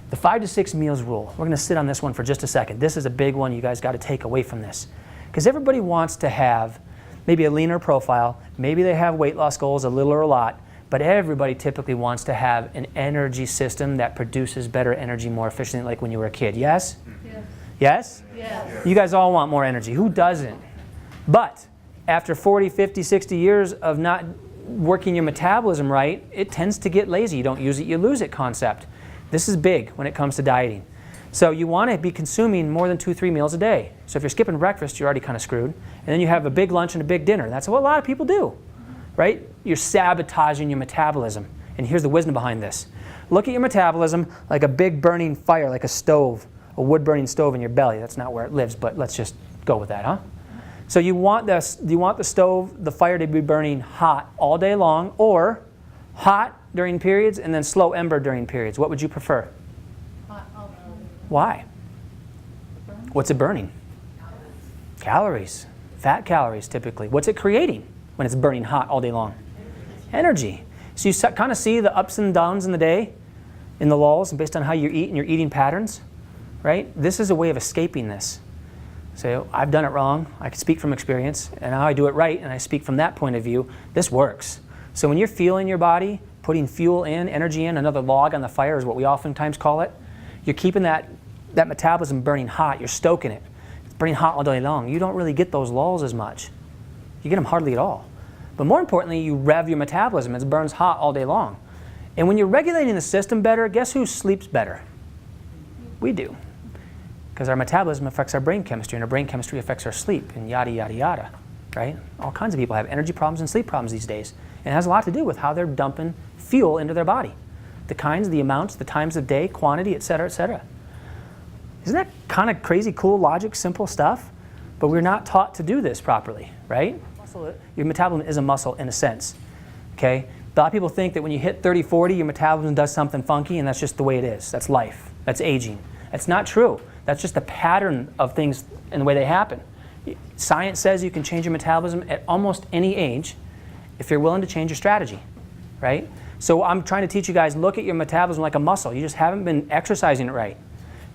The 5 to 6 meals rule. We're going to sit on this one for just a second. This is a big one you guys got to take away from this. Because everybody wants to have maybe a leaner profile. Maybe they have weight loss goals, a little or a lot. But everybody typically wants to have an energy system that produces better energy more efficiently, like when you were a kid. Yes? Yes. Yes? Yes. You guys all want more energy. Who doesn't? But after 40, 50, 60 years of not working your metabolism right, it tends to get lazy. You don't use it, you lose it concept. This is big when it comes to dieting. So you want to be consuming more than 2-3 meals a day. So if you're skipping breakfast, you're already kind of screwed. And then you have a big lunch and a big dinner. That's what a lot of people do, right? You're sabotaging your metabolism. And here's the wisdom behind this. Look at your metabolism like a big burning fire, like a stove, a wood-burning stove in your belly. That's not where it lives, but let's just go with that, huh? So you want the stove, the fire to be burning hot all day long, or hot during periods and then slow ember during periods. What would you prefer? Why? What's it burning? Calories. Fat calories typically. What's it creating when it's burning hot all day long? Energy. So you kind of see the ups and downs in the day, in the lulls, based on how you eat and your eating patterns, right? This is a way of escaping this. So I've done it wrong. I can speak from experience, and now I do it right, and I speak from that point of view. This works. So when you're feeling your body, putting fuel in, energy in, another log on the fire is what we oftentimes call it, you're keeping that metabolism burning hot. You're stoking it. It's burning hot all day long. You don't really get those lulls as much. You get them hardly at all. But more importantly, you rev your metabolism. It burns hot all day long. And when you're regulating the system better, guess who sleeps better? We do. Because our metabolism affects our brain chemistry, and our brain chemistry affects our sleep, and yada, yada, yada, right? All kinds of people have energy problems and sleep problems these days. And it has a lot to do with how they're dumping fuel into their body. The kinds, the amounts, the times of day, quantity, et cetera, et cetera. Isn't that kind of crazy, cool, logic, simple stuff? But we're not taught to do this properly, right? Your metabolism is a muscle in a sense, okay? A lot of people think that when you hit 30, 40, your metabolism does something funky, and that's just the way it is. That's life. That's aging. That's not true. That's just a pattern of things and the way they happen. Science says you can change your metabolism at almost any age if you're willing to change your strategy, right? So I'm trying to teach you guys, look at your metabolism like a muscle. You just haven't been exercising it right.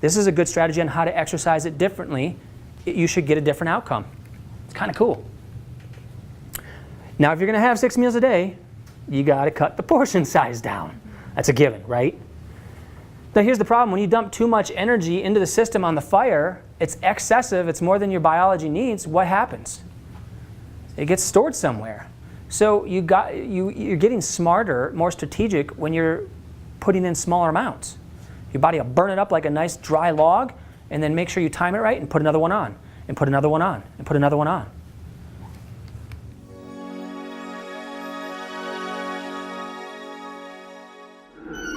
This is a good strategy on how to exercise it differently. You should get a different outcome. It's kind of cool. Now, if you're going to have 6 meals a day, you got to cut the portion size down. That's a given, right? Now, here's the problem. When you dump too much energy into the system on the fire, it's excessive, it's more than your biology needs. What happens? It gets stored somewhere. So you're getting smarter, more strategic when you're putting in smaller amounts. Your body will burn it up like a nice dry log, and then make sure you time it right and put another one on, and put another one on, and put another one on.